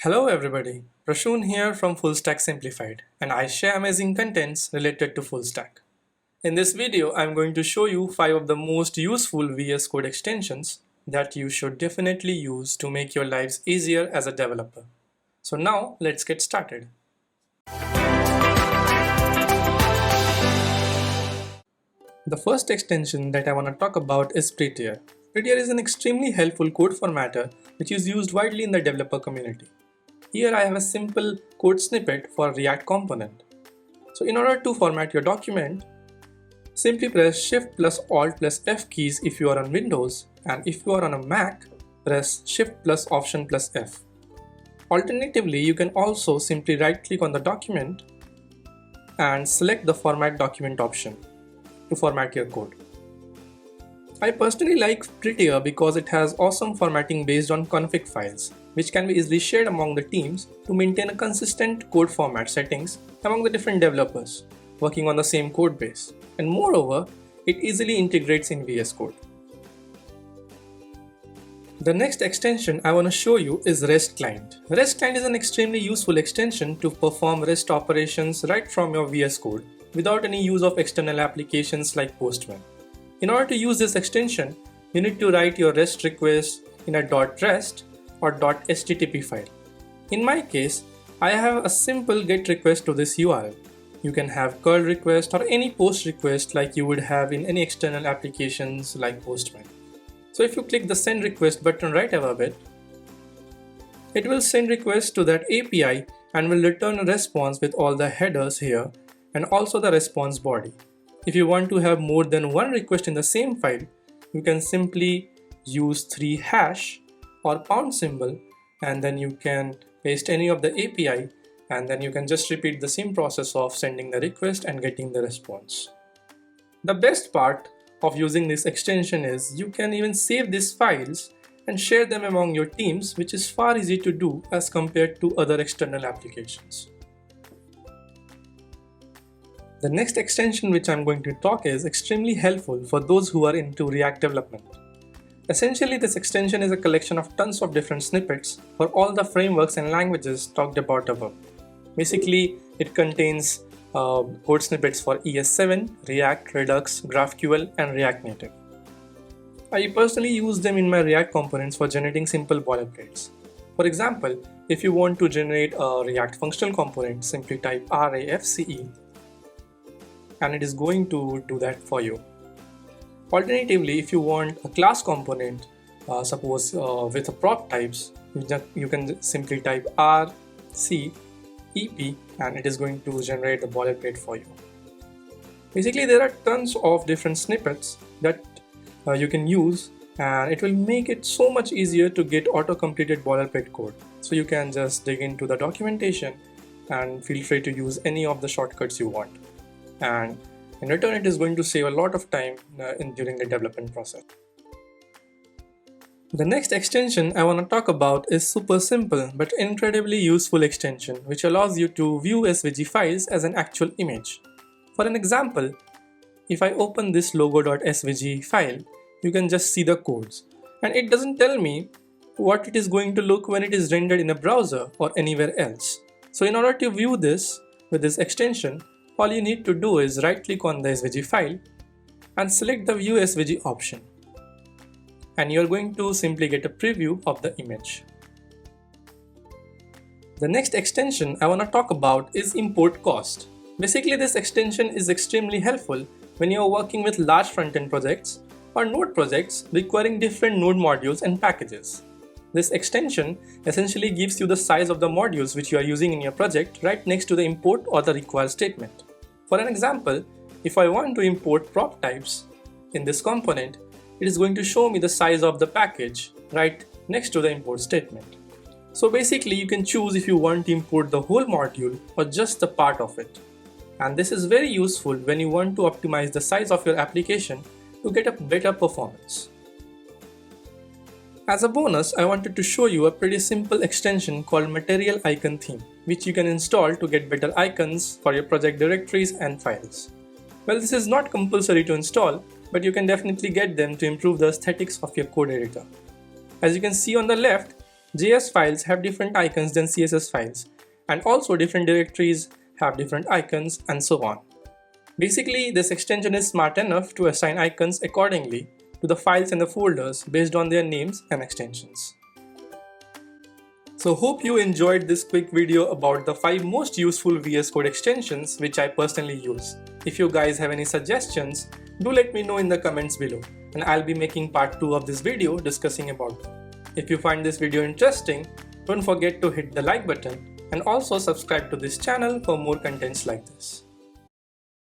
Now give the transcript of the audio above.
Hello everybody, Prashun here from Full Stack Simplified, and I share amazing contents related to full stack. In this video, I'm going to show you 5 of the most useful VS Code extensions that you should definitely use to make your lives easier as a developer. So now let's get started. The first extension that I want to talk about is Prettier. Prettier is an extremely helpful code formatter which is used widely in the developer community. Here I have a simple code snippet for React component. So in order to format your document, simply press Shift plus Alt plus F keys if you are on Windows, and if you are on a Mac, press Shift plus Option plus F. Alternatively, you can also simply right click on the document and select the Format Document option to format your code. I personally like Prettier because it has awesome formatting based on config files, which can be easily shared among the teams to maintain a consistent code format settings among the different developers working on the same code base. And moreover, it easily integrates in VS Code. The next extension I want to show you is REST Client. REST Client is an extremely useful extension to perform REST operations right from your VS Code without any use of external applications like Postman. In order to use this extension, you need to write your REST request in a .rest or .http file. In my case, I have a simple GET request to this URL. You can have curl request or any post request like you would have in any external applications like Postman. So if you click the send request button right above it, it will send request to that API and will return a response with all the headers here and also the response body. If you want to have more than one request in the same file, you can simply use 3# or pound symbol, and then you can paste any of the API, and then you can just repeat the same process of sending the request and getting the response. The best part of using this extension is you can even save these files and share them among your teams, which is far easier to do as compared to other external applications. The next extension which I'm going to talk is extremely helpful for those who are into React development. Essentially, this extension is a collection of tons of different snippets for all the frameworks and languages talked about above. Basically, it contains code snippets for ES7, React, Redux, GraphQL, and React Native. I personally use them in my React components for generating simple boilerplates. For example, if you want to generate a React functional component, simply type RAFCE and it is going to do that for you. Alternatively, if you want a class component, suppose with a prop types, you can simply type RCEP and it is going to generate the boilerplate for you. Basically, there are tons of different snippets that you can use, and it will make it so much easier to get auto-completed boilerplate code. So you can just dig into the documentation and feel free to use any of the shortcuts you want. And in return, it is going to save a lot of time during the development process. The next extension I want to talk about is super simple but incredibly useful extension which allows you to view SVG files as an actual image. For an example, if I open this logo.svg file, you can just see the codes, and it doesn't tell me what it is going to look when it is rendered in a browser or anywhere else. So in order to view this with this extension, all you need to do is right click on the SVG file and select the View SVG option. And you're going to simply get a preview of the image. The next extension I want to talk about is import cost. Basically, this extension is extremely helpful when you're working with large front-end projects or node projects requiring different node modules and packages. This extension essentially gives you the size of the modules which you are using in your project right next to the import or the require statement. For an example, if I want to import prop types in this component, it is going to show me the size of the package right next to the import statement. So basically, you can choose if you want to import the whole module or just the part of it. And this is very useful when you want to optimize the size of your application to get a better performance. As a bonus, I wanted to show you a pretty simple extension called Material Icon Theme, which you can install to get better icons for your project directories and files. Well, this is not compulsory to install, but you can definitely get them to improve the aesthetics of your code editor. As you can see on the left, JS files have different icons than CSS files, and also different directories have different icons, and so on. Basically, this extension is smart enough to assign icons accordingly to the files and the folders based on their names and extensions. So hope you enjoyed this quick video about the 5 most useful VS Code extensions which I personally use. If you guys have any suggestions, do let me know in the comments below, and I'll be making part 2 of this video discussing about them. If you find this video interesting, don't forget to hit the like button and also subscribe to this channel for more contents like this.